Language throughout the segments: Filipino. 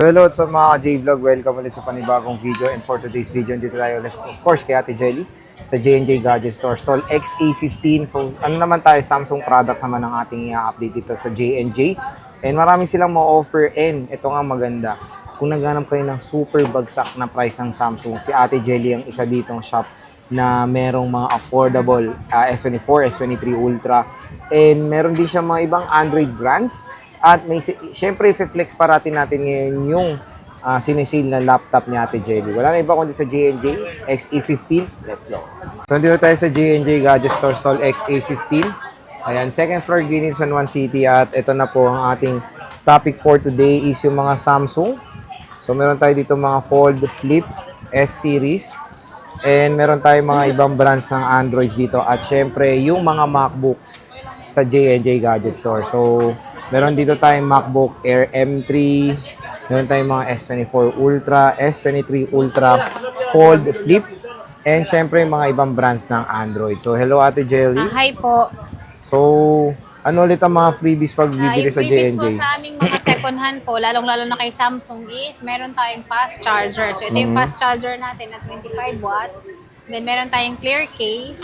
Hello sa mga J-Vlog, welcome ulit sa panibagong video. And for today's video, dito tayo ulit, of course, kay Ate Jelly sa J&J Gadget Store. Sol XA15. So, ano naman tayo, Samsung products naman ang ating i-update dito sa J&J. And marami silang ma-offer. And ito nga maganda, kung naghanap kayo ng super bagsak na price ng Samsung, si Ate Jelly ang isa ditong shop na merong mga affordable S24, S23 Ultra. And meron din siya mga ibang Android brands. At may, syempre, i-flex parati natin ngayon yung sinisale na laptop ni Ate Jelly. Wala na iba kundi sa J&J XA15. Let's go. So, dito tayo sa J&J Gadget Store Sol XA15. Ayan, second floor, Greenhill, San Juan City. At ito na po ang ating topic for today is yung mga Samsung. So, meron tayo dito mga Fold, Flip, S-Series. And meron tayong mga ibang brands ng Androids dito. At syempre, yung mga MacBooks sa J&J Gadget Store. So, meron dito tayong MacBook Air M3, meron tayong mga S24 Ultra, S23 Ultra, Fold, Flip, and syempre mga ibang brands ng Android. So, hello Ate Jelly. Hi po. So, ano ulit ang mga freebies pag bibili sa J&J? Freebies po sa aming mga second hand po, lalong-lalo na kay Samsung is, meron tayong fast charger. So, ito yung fast charger natin na 25 watts. Then, meron tayong clear case.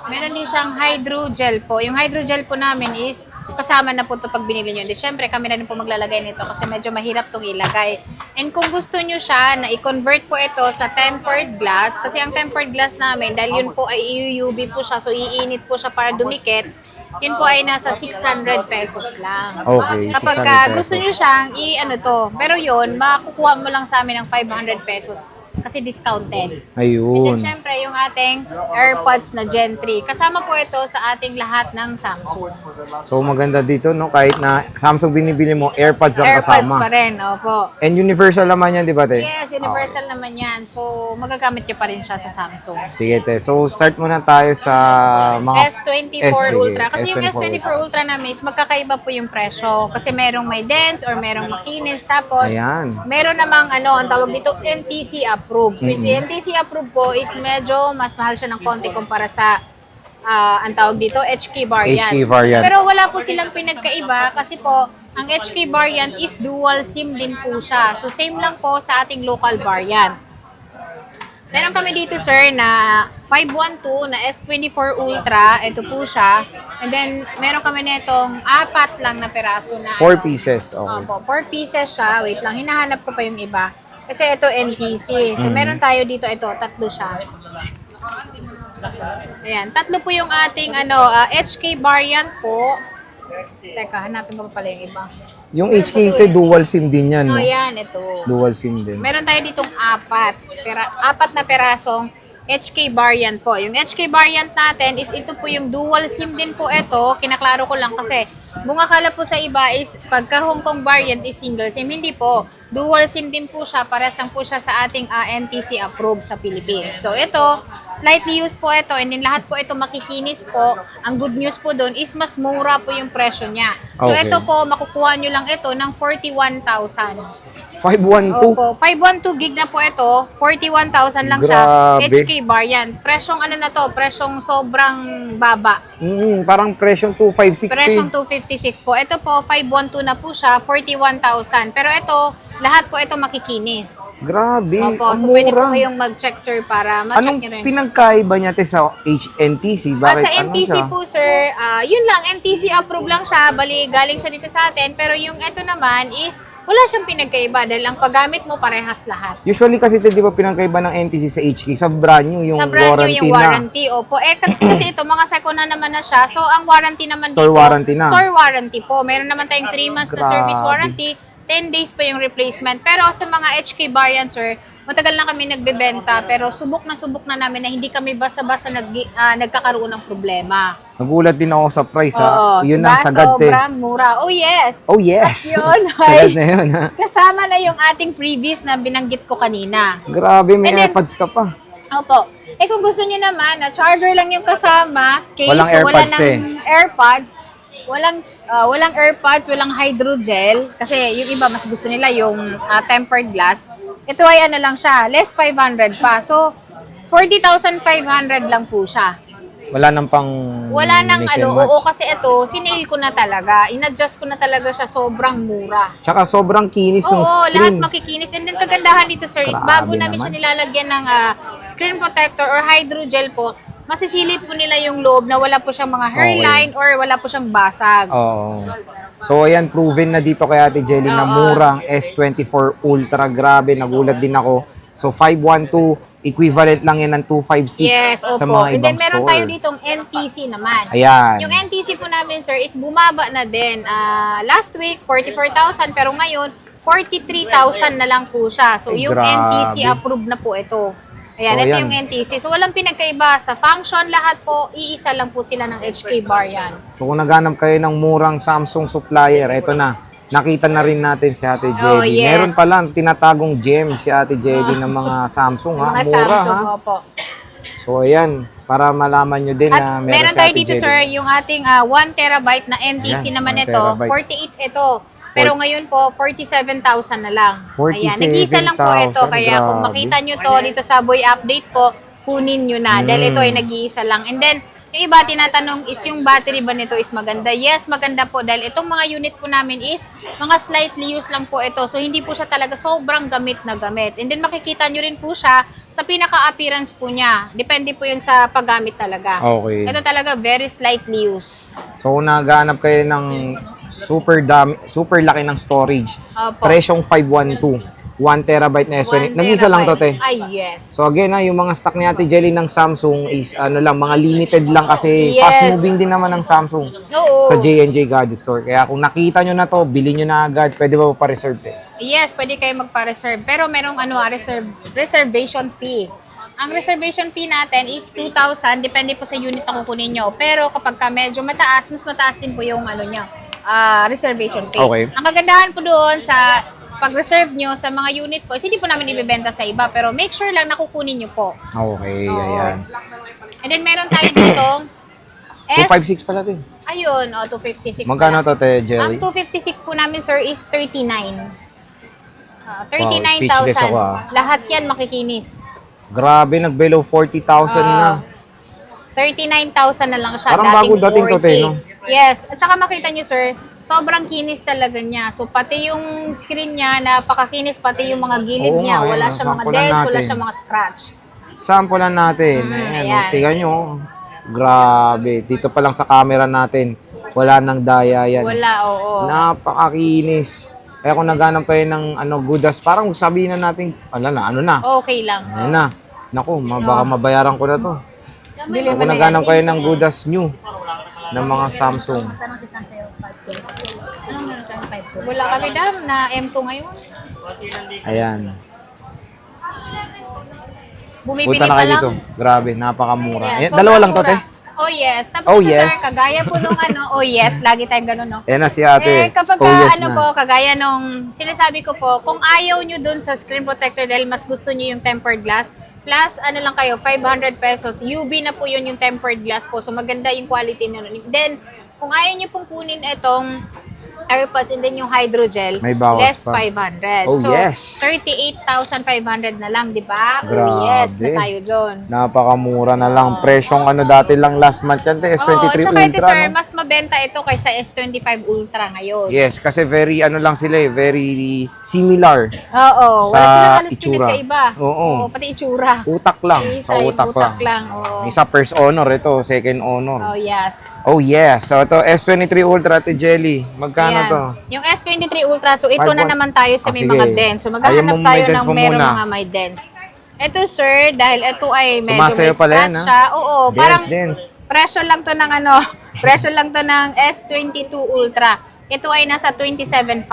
Meron din siyang hydrogel po. Yung hydrogel po namin is kasama na po ito pag binili nyo. Then, syempre, kami na rin po maglalagay nito kasi medyo mahirap itong ilagay. And kung gusto nyo siya na i-convert po ito sa tempered glass, kasi ang tempered glass namin, dahil yun po ay UV po siya, so iinit po siya para dumikit, yun po ay nasa 600 pesos lang. Okay, Kapag 600 pesos. gusto nyo siyang i-ano to, pero yun, makukuha mo lang sa amin ng 500 pesos kasi discounted. And Ayun. then, syempre, yung ating AirPods na Gen 3. Kasama po ito sa ating lahat ng Samsung. So, maganda dito, no? Kahit na Samsung binibili mo, AirPods ang AirPods kasama. pa rin, opo. And universal naman yan, di ba, Te? Yes, universal naman yan. So, magagamit nyo pa rin siya sa Samsung. Sige, Te. So, start muna tayo sa mga S24 sige, Ultra. Kasi yung S24 S24 Ultra namin is magkakaiba po yung presyo. Kasi merong may dense or merong makinis. Tapos, Ayan. meron namang ang tawag dito, NTC approved. So, si NTC approved po is medyo mas mahal siya ng konti kumpara sa ang tawag dito, HK variant. HK variant. Pero wala po silang pinagkaiba kasi po, ang HK variant is dual SIM din po siya. So, same lang po sa ating local variant. Meron kami dito, sir, na 512 na S24 Ultra. Ito po siya. And then, meron kami netong 4 lang na peraso na 4 pieces. Okay. Opo, 4 pieces siya. Wait lang, hinahanap ko pa yung iba. Kasi ito NTC. So, meron tayo dito, ito, 3 siya. Ayan, 3 po yung ating HK variant po. Teka, hanapin ko pa pala yung iba. Yung HK ito, dual SIM din yan. Oh, No? yan, ito. Dual SIM din. Meron tayo ditong 4 na perasong HK variant po. Yung HK variant natin is ito po yung dual SIM din po ito. Kinaklaro ko lang kasi bungakala po sa iba is pagka Hong Kong variant is single SIM. Hindi po. Dual SIM din po siya. Pares lang po siya sa ating NTC approved sa Philippines. So ito, slightly used po ito. And then lahat po ito makikinis po. Ang good news po doon is mas mura po yung presyo niya. So Okay. ito po, makukuha nyo lang ito ng 41,000. 512. Opo, 512 gig na po ito, 41,000 lang siya, Grabe. HK variant. Presyong na to, presyong sobrang baba. Parang presyong 2,560. Presyong 256 po. Ito po, 512 na po siya, 41,000. Pero ito, lahat po ito makikinis. Grabe. Opo, ang so pwede po mura. kayong mag-check, sir, para ma-check Anong nyo rin. pinagkaiba niya te sa NTC? Bakit Sa ano NTC siya? po, sir, yun lang, NTC approved lang siya, bali galing siya dito sa atin, pero yung ito naman is, wala siyang pinagkaiba dahil ang paggamit mo parehas lahat. Usually kasi te, di ba pinagkaiba ng NTC sa HK? Sa brand new yung Sa brand new warranty yung na. warranty, opo. Kasi ito, mga second hand naman na siya. So, ang warranty naman Store dito, warranty na. store warranty po. Meron naman tayong 3 months na service Grabe. warranty, 10 days pa yung replacement. Pero sa mga HK variant, sir, matagal na kami nagbebenta, pero subok na namin na hindi kami basa-basa nagkakaroon ng problema. Nagulat din ako sa price ha. Oo, Yun diba? ang sagad te. Sobrang mura. Oh, yes. Oh yes. Yun, Sagad ay. na yun ha. Kasama na yung ating freebies na binanggit ko kanina. Grabe, may And then- AirPods ka pa. Opo. Kung gusto niyo naman, na charger lang yung kasama, case, Walang AirPods, wala te. ng AirPods, walang AirPods, walang hydrogel, kasi yung iba mas gusto nila yung tempered glass. Ito ay lang siya, less 500 pa. So, 40,500 lang po siya. Wala nang pang Wala nang mix and ano, match. oo kasi ito, sinail ko na talaga. In-adjust ko na talaga siya, sobrang mura. Tsaka sobrang kinis ng Oo, screen. lahat makikinis. And then kagandahan dito sir is Grabe bago namin naman. siya nilalagyan ng screen protector or hydrogel po, masisilip po nila yung loob na wala po siyang mga hairline or wala po siyang basag. Oo. So, ayan, proven na dito kay Ate Jelly na Oo. mura ang S24 Ultra. Grabe, nagulat din ako. So, 512, equivalent lang yan ng 256 Yes, sa opo. mga And ibang then meron store. tayo ditong NTC naman. Ayan. Yung NTC po namin, sir, is bumaba na din. Last week, 44,000, pero ngayon, 43,000 na lang po siya. So, Ay, yung grabe. NTC approved na po ito. Ayan, So, ito ayan. yung NTC. So, walang pinagkaiba sa function. Lahat po, iisa lang po sila ng HK bar yan. So, kung naghanap kayo ng murang Samsung supplier, eto na. Nakita na rin natin si Ate Jelly. Oh, yes. Meron pa lang tinatagong gems si Ate Jelly ng mga Samsung, ha? Mga Mura, Samsung, ha? opo. So, ayan. Para malaman nyo din na At meron meron si tayo Ate dito, Jelly. sir, yung ating 1 terabyte na NTC Ayan, naman 1 ito. terabyte. 48 ito. Pero ngayon po, 47,000 na lang. Ayan, nag-isa lang po ito. 47,000, Kaya kung grabe. makita nyo to dito sa Boy Update po, kunin nyo na. Dahil ito ay nag-iisa lang. And then, yung iba tinatanong is yung battery ba nito is maganda? Yes, maganda po. Dahil itong mga unit po namin is mga slightly used lang po ito. So, hindi po siya talaga sobrang gamit na gamit. And then, makikita nyo rin po siya sa pinaka-appearance po niya. Depende po yun sa paggamit talaga. Okay. Ito talaga very slightly used. So, kung naghahanap kayo ng super laki ng storage, Opo. presyong 512, 1 terabyte na S20. 1 Nag-isa lang to, te. Ay, yes. So, again, yung mga stock ni Ate Jelly ng Samsung is, mga limited lang kasi Yes. fast-moving din naman ng Samsung Oo. sa J&J Gadget Store. Kaya kung nakita nyo na to, bilhin nyo na agad. Pwede ba pa-reserve, te? Yes, pwede kayo magpa-reserve. Pero merong reservation fee. Ang reservation fee natin is 2,000. Depende po sa unit na kukunin nyo. Pero kapag ka medyo mataas, mas mataas din po yung reservation fee. Okay. Ang kagandahan po doon sa pag-reserve nyo sa mga unit po, is hindi po namin ibebenta sa iba. Pero make sure lang na kukunin nyo po. Okay, Oo. ayan. And then meron tayo dito 256 pala, te. Ayun, 256 Magkano pala. to, te, Ang Jelly? 256 po namin, sir, is 39. speechless 39,000. ako, Lahat yan makikinis. Grabe, nag-below 40,000 na. 39,000 na lang siya. Parang bago dating to, 40. te, no? Yes. At saka makita niyo, sir, sobrang kinis talaga niya. So, pati yung screen niya, napakakinis. Pati yung mga gilid Oo niya. nga, Wala ayan, siyang mga sampulan dents, wala natin. siyang mga scratch. Sampulan natin. Ayan, ayan. tingnan nyo. Grabe. Dito pa lang sa camera natin, wala nang daya yan. Wala, oo. Napakakinis. Kaya kung naghanap kayo ng goodas, parang sabihin na natin, ano na. Okay lang. Ayan na. Naku, baka mabayaran ko na to. Bili So, mo kung na naghanap yan. kayo ng goodas new ng mga Samsung. Wala kami dam na M2 ngayon. Ayan. Bumibili Punta na pa kayo lang. dito. Grabe, napakamura. Ayan, Ayan, sobrang dalawa lang to, mura. te. Oh yes. Tapos Oh, ito, yes. sir, kagaya po nung oh yes, lagi tayong ganun, no? Ayan na si ate. Kapag Oh, yes ano na. po, kagaya nung sinasabi ko po, kung ayaw nyo dun sa screen protector dahil mas gusto nyo yung tempered glass, plus ano lang kayo, 500 pesos, UV na po yun yung tempered glass po. So maganda yung quality na nun. Then, kung ayaw nyo pong kunin itong AirPods and then yung hydrogel, May bawas less pa. 500. Oh, so, yes. 38,500 na lang, di ba? Grabe. Oh, yes, na tayo dun. Napakamura na lang. Presyong dati lang last month yan. S23 Oo, tsaka ito, Ultra, sir, no? mas mabenta ito kaysa S25 Ultra ngayon. Yes, kasi very lang sila eh. Very similar. Oo, wala Sa silang halos itsura. pinagkaiba. Oo. Pati itsura. Utak lang. Yung Sa isa, yung utak, lang. Oo. Yung isa first honor, ito second honor. Oh, yes. Oh yes. So ito S23 Ultra to Jelly. Magkano Ayan. to? Yung S23 Ultra, so ito 5-1. na naman tayo sa may sige. mga dents. Ayaw So maghahanap mo may tayo dents ng mo merong muna. mga may dents. Ito, sir, dahil ito ay medyo Sumasayo may pala yan, scratch ha? siya. Oo, parang Dents. presyo lang to ng presyo lang to ng S22 Ultra. Ito ay nasa 27.5.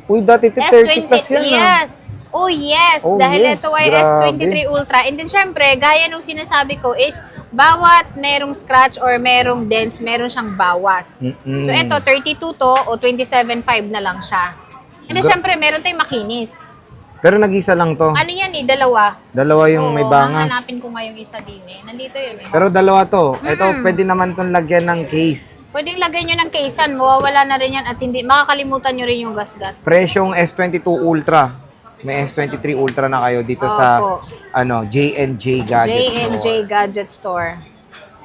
Uy, dati 30 plus yan. Yes. Oh yes, Oh, dahil yes. ito ay Grabe. S23 Ultra. And then syempre, gaya nung sinasabi ko is bawat merong scratch or merong dents, meron siyang bawas. Mm-mm. So ito 32 to o 27.5 na lang siya. And then syempre, meron tayong makinis. Pero nag-isa lang to. Ano yan dalawa. Dalawa yung may bangas. Hahanapin ko nga yung isa din eh. Nandito yun eh. Pero dalawa to. Ito, pwede naman tong lagyan ng case. Pwedeng lagay nyo ng casean, mawawala na rin yan at hindi makakalimutan nyo rin yung gasgas. Presyong S22 Ultra. May S23 Ultra na kayo dito sa Opo. J&J Gadget J&J Store. Gadget Store.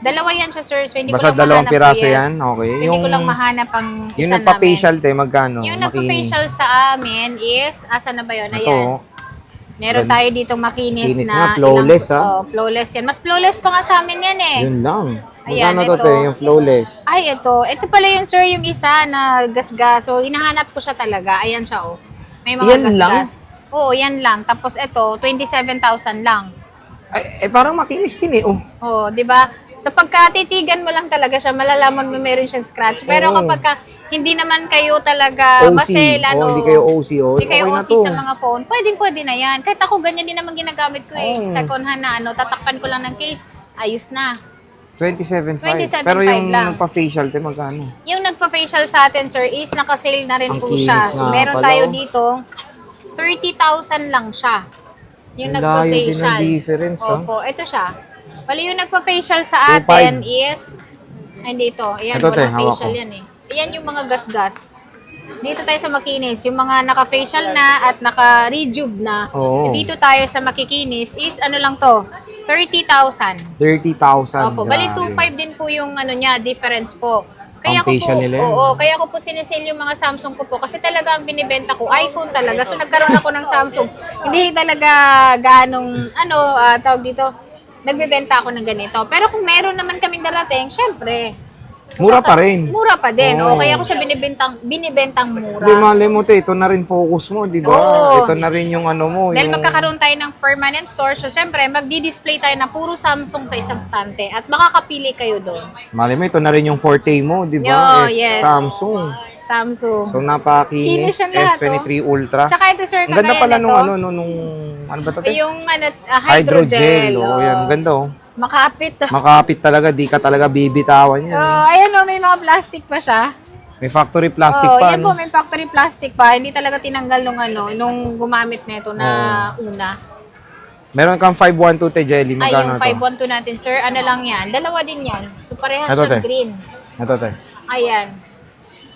Dalawa yan siya, sir. So, hindi Basta ko lang dalawang mahanap. piraso yes. yan? Okay. So, hindi ko lang mahanap ang Yung isa nagpa-facial, te, magkano? namin. Yung Makinis. nagpa-facial sa amin is, asa na ba yun? Ito, Ayan. Meron tayo ditong makinis Kinis na nga, flawless, ilang, oh, flawless yan. Mas flawless pa nga sa amin yan eh. yun lang. Ayan, Magkano to, ito. te, yung flawless? Ay, ito. Ito pala yun, sir, yung isa na gasgas. So, hinahanap ko siya talaga. Ayan siya, oh. May mga Yan gasgas. Oo, yan lang. Tapos ito, 27,000 lang. Ay, parang makinis din eh. Oh. Oo, di ba? So, pagka titigan mo lang talaga siya, malalaman mo meron siyang scratch. Pero Oo. kapag ka, hindi naman kayo talaga OC. masel, ano, hindi kayo OC. Oh. hindi kayo okay na OC to. sa mga phone, pwede na yan. Kahit ako, ganyan din naman ginagamit ko eh. Oo. Second hand na, ano, tatakpan ko lang ng case, ayos na. 27.5. 27.5 Pero yung lang. nagpa-facial, te, magkano? Yung nagpa-facial sa atin, sir, is naka-sale na rin Ang po kinis siya. So, nga meron pala, tayo oh. dito, 30,000 lang siya. Yung Ang layo din nagpa-facial. ng difference, ah. Opo, ito siya. Bali yung nagpa-facial sa atin 2.5. is, hindi ito. Ayan, Ito, te, mga hawak facial ko. yan eh. Ayan yung mga gasgas. Dito tayo sa makinis. Yung mga naka-facial na at naka-rejuve na. Oo. Dito tayo sa makikinis is ano lang to, 30,000. 30,000. Opo, bali grabe. 2.5 din po yung ano niya, difference po. Kaya Ang ko po, facial nila yun. oo, kaya ko po sinesale yung mga Samsung ko po kasi talaga ang binibenta ko iPhone talaga. So nagkaroon ako ng Samsung. Hindi talaga ganong tawag dito, nagbebenta ako ng ganito. Pero kung meron naman kaming darating, syempre, Mura pa rin. mura pa din. Oo. O kaya ko siya binibentang mura. Di mali mo, te, ito na rin focus mo, di ba? Oo. Ito na rin yung ano mo. Dahil yung... magkakaroon tayo ng permanent store, so syempre, magdi-display tayo na puro Samsung sa isang stante at makakapili kayo doon. Mali mo, ito na rin yung forte mo, di ba? Yo, yes. Samsung. Samsung. So, napakinis. Kinis yan lahat, S23 Ultra. Tsaka ito, sir, Ang ganda kagaya pala nito. nung ano ba ito, te? Yung hydrogel. Oh, yan. Ang ganda, oh. Makapit. Makapit talaga, di ka talaga bibitawan yan. Ayan may mga plastic pa siya. May factory plastic Oh, pa, yan no? po, may factory plastic pa. Hindi talaga tinanggal nung gumamit nito na una. Meron kang 512 te jelly, Ay, magkano yung ito? 512 natin, sir, ano lang yan? Dalawa din yan. So, parehas Ito, siyang te. green. Ito, te. Ayan.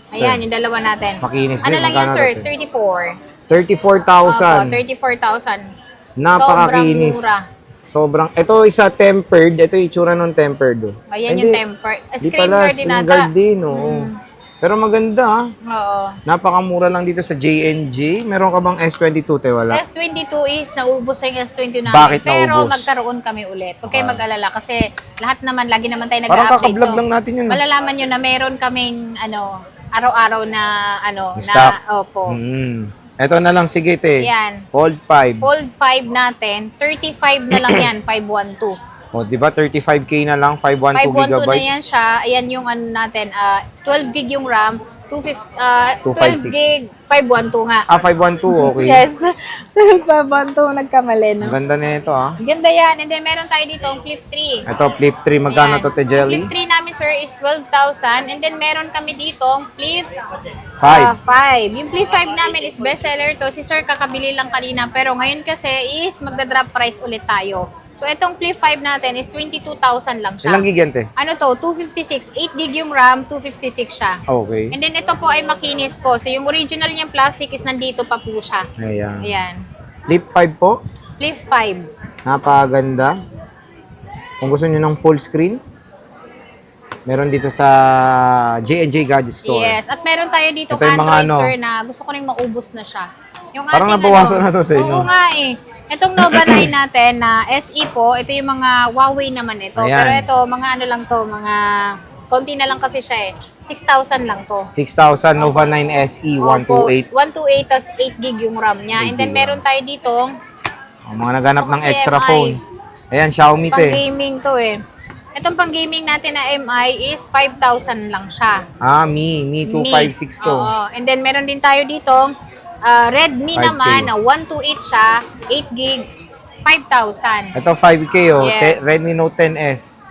Ayan, yung dalawa natin. Makinis Ano din, lang yan, magkano sir? ito, te? 34. 34,000. 34,000. Napakakinis. Sobrang mura. Sobrang, ito isa tempered, ito yung itsura ng tempered. Oh. Ayan Hindi, yung tempered. Di Screen pala, guard din screen ata. guard din, oo. Pero maganda, ha? Oo. Napakamura lang dito sa J&J. Meron ka bang S22, te? Wala? S22 is naubos ang S20 namin. Bakit pero naubos? magkaroon kami ulit. Huwag kayo mag-alala kasi lahat naman, lagi naman tayo Parang nag-update. kaka-vlog lang natin yun. Malalaman nyo na meron kaming araw-araw na Stock. opo. Ito na lang, sige, te. Yan. Fold 5. Fold 5 natin, 35 na lang yan, 512. O, di ba? 35K na lang, 512 512 na gigabytes. yan siya. Ayan yung natin, 12 gig yung RAM, 12 256. gig, 512 nga. 512, okay. Yes. 512, nagkamali Ang na. ganda na ito, ha? Ganda yan. And then meron tayo dito ang Flip 3. Ito, Flip 3. Magkano Ayan. to, te jelly? Flip 3 namin, sir, is 12,000. And then meron kami dito ang Flip 5. 5. Yung Flip 5 namin is bestseller to. Si sir kakabili lang kanina. Pero ngayon kasi is magda-drop price ulit tayo. So itong Flip 5 natin is 22,000 lang siya. Ilang gig yan, te? Ano to? 256. 8 gig yung RAM, 256 siya. Okay. And then ito po ay makinis po. So yung original niyang plastic is nandito pa po siya. Ayan. Ayan. Flip 5 po. Flip 5. Napakaganda. Kung gusto niyo ng full screen, meron dito sa J&J Gadget Store. Yes. At meron tayo dito Ito yung mga Android, ano. sir, na gusto ko rin maubos na siya. Yung Parang ating nabawasan na to, te, Oo no? nga eh. Itong Nova 9 natin na SE po, ito yung mga Huawei naman ito. Ayan. Pero ito, mga ano lang to, mga konti na lang kasi siya eh. 6,000 lang to. 6,000 Nova 9 SE 128. 128 tas 8 gig yung RAM niya. 8 And then gig meron tayo dito, Ang mga naghanap ng Kasi extra MI. phone. Ayan, Xiaomi, pang te. gaming to eh. Itong pang gaming natin na MI is 5,000 lang siya. Mi 256 to. Oo. And then meron din tayo dito, Redmi 5K. naman na 128 siya, 8 gig, 5,000. Ito 5K, oh. Yes. Redmi Note 10S.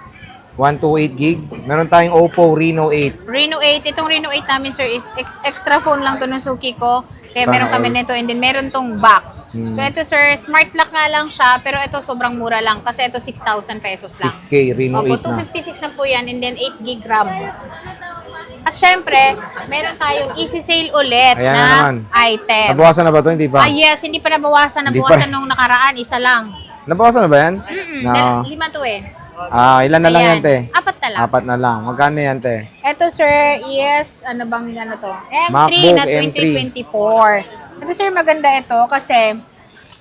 128 gig. Meron tayong Oppo Reno 8. Reno 8, itong Reno 8 namin, sir, is extra phone lang to ng suki ko. Kaya Sana meron kami all. nito and then meron tong box. So ito, sir, smart lock nga lang siya, pero ito sobrang mura lang kasi ito 6,000 pesos lang. 6K, Reno Opo, 8 na. 256 na po yan and then 8 gig RAM. At syempre, meron tayong easy sale ulit Ayan na na naman. item. Nabawasan na ba to? Hindi pa? Ah, yes, hindi pa nabawasan. Hindi Nabawasan pa. nung nakaraan, isa lang. Nabawasan na ba yan? Mm-mm, Na, lima to eh. Ilan na lang yan, te? Apat na lang. Apat na lang. Magkano yan, te? Ito, sir, is, ano bang ano to? M3 MacBook na 2024. Ito, sir, maganda ito kasi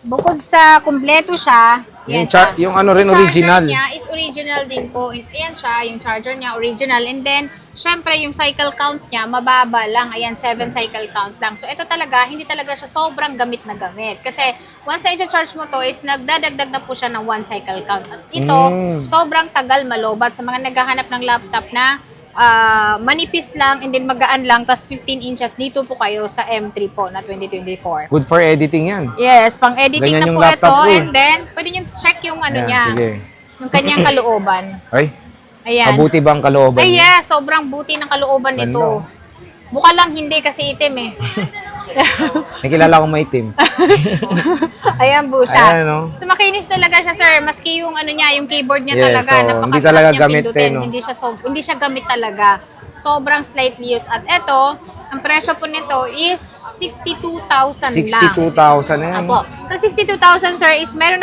bukod sa kumpleto siya, yan siya. Yung ano rin, Yung original. charger niya is original din po. Yan siya, yung charger niya, original. And then, syempre, yung cycle count niya, mababa lang. Ayan, 7 cycle count lang. So, ito talaga, hindi talaga siya sobrang gamit na gamit. Kasi, once na i-charge mo to is nagdadagdag na po siya ng 1 cycle count. At ito, sobrang tagal malobat sa mga naghahanap ng laptop na manipis lang and then magaan lang, tas 15 inches, dito po kayo sa M3 po na 2024. Good for editing yan. Yes, pang editing Ganyan na yung po ito. laptop ko, eh. And then, pwede nyo check yung ano Ayan, niya, sige. yung kanyang kalooban. Ay, Ayan. mabuti ba ang kalooban Ay, niya? yeah, sobrang buti ng kalooban Ganda. nito. Mukha lang hindi kasi itim eh. May kilala akong maitim. Ayan po siya. Ayan, no? So makinis talaga siya, sir. Maski yung ano niya, yung keyboard niya Yes, talaga, so, hindi napakasarap talaga niyang gamit pindutin. no? Hindi siya gamit talaga. Sobrang slightly used. At eto, ang presyo po nito is 62,000 lang. 62,000 na yan. Apo. Sa 62,000, sir, is meron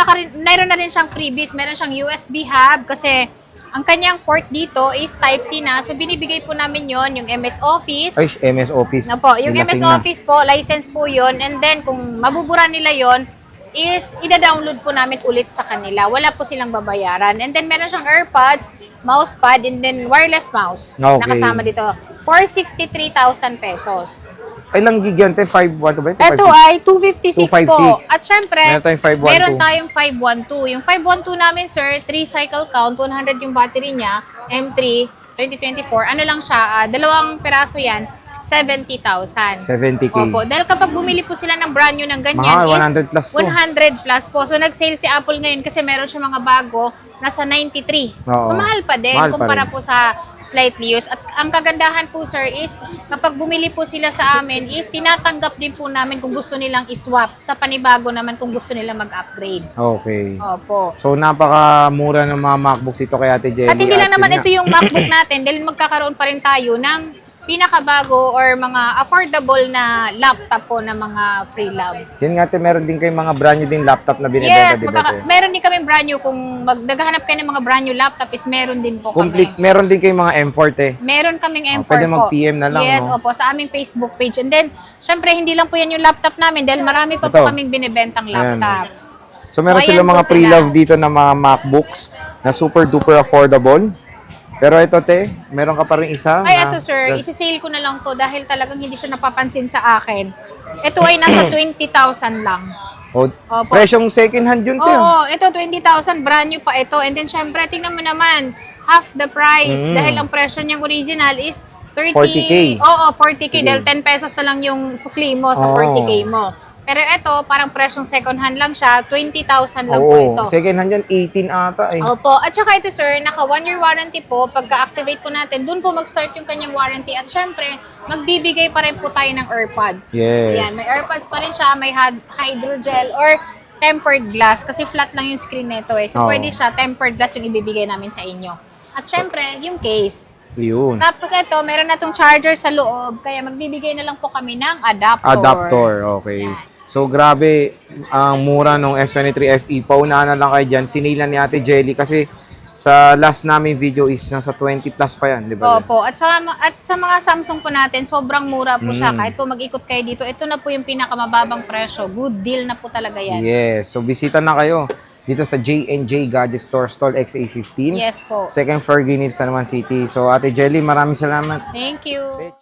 na rin siyang freebies. Meron siyang USB hub kasi ang kanyang port dito is Type-C na. So, binibigay po namin yon yung MS Office. Ay, MS Office. Na po, yung Lasing MS na. Office po, license po yon. And then, kung mabubura nila yon is ida-download po namin ulit sa kanila. Wala po silang babayaran. And then, meron siyang AirPods, mousepad, and then wireless mouse. Okay. Nakasama dito. For 63,000 pesos. Ay, lang gig yan, te? 5, what ba? Ito ay 256 po. 256. At syempre, Meron tayong 512. meron tayong 512. Yung 512 namin, sir, 3 cycle count, 100 yung battery niya, M3, 2024. Ano lang siya, dalawang peraso yan, 70,000. 70K. Opo. Dahil kapag bumili po sila ng brand new ng ganyan Mahal, is 100 plus to. 100 plus po. So, nag-sale si Apple ngayon kasi meron siya mga bago nasa 93. Oo. So, mahal pa din Mahal pa kumpara rin. po sa slightly used. At ang kagandahan po, sir, is kapag bumili po sila sa amin is tinatanggap din po namin kung gusto nilang iswap. Sa panibago naman kung gusto nila mag-upgrade. Okay. Opo. So, napakamura ng mga MacBooks ito kay Ate Jenny. At hindi lang yun naman nga. ito yung MacBook natin dahil magkakaroon pa rin tayo ng pinakabago or mga affordable na laptop po na mga free lab. Yan nga, te, meron din kayong mga brand new din laptop na binibenta, Yes, di ba, te? meron din kami brand new. Kung naghahanap kayo ng mga brand new laptop is meron din po Complete, kami. meron din kayong mga M4, te. Meron kaming M4 pwede po. mag-PM na lang, Yes, no? opo, sa aming Facebook page. And then, syempre, hindi lang po yan yung laptop namin dahil marami pa Ito. po kaming binibentang Ayan. laptop. So, meron So, silang ayan mga po pre-love sila. dito na mga MacBooks na super duper affordable. Pero ito, te, meron ka pa rin isa. Ay, na- ito sir, isi-sale ko na lang to dahil talagang hindi siya napapansin sa akin. Ito ay nasa 20,000 lang. Oh, Opo. presyong second hand yun, te. Oo, ito 20,000, brand new pa ito. And then syempre, tingnan mo naman, half the price dahil ang presyo niyang original is 40K. Oo, 40K dahil 10 pesos na lang yung sukli mo sa Oo. 40K mo. Pero ito, parang presyong second hand lang siya, 20,000 lang po Oo, ito. second hand yan, 18 ata eh. Opo. At saka ito sir, naka 1-year warranty po. Pagka-activate po natin, dun po mag-start yung kanyang warranty. At syempre, magbibigay pa rin po tayo ng AirPods. Yes. Ayan, may AirPods pa rin siya, may hydrogel or tempered glass. Kasi flat lang yung screen nito eh. So Oo. pwede siya, tempered glass yung ibibigay namin sa inyo. At syempre, yung case. Yun. Tapos ito, meron na tong charger sa loob. Kaya magbibigay na lang po kami ng adapter. Adapter, okay. So, grabe, ang mura ng S23 FE. Paunahan na lang kayo dyan. Sinilan ni Ate Jelly kasi sa last namin video is nasa 20 plus pa yan, di ba? Opo. At sa mga Samsung po natin, sobrang mura po siya. Kahit po mag-ikot kayo dito, ito na po yung pinakamababang presyo. Good deal na po talaga yan. Yes. So, bisita na kayo dito sa J&J Gadget Store, Stall XA15. Yes po. Second floor, Guinil, San Juan City. So, Ate Jelly, maraming salamat. Thank you.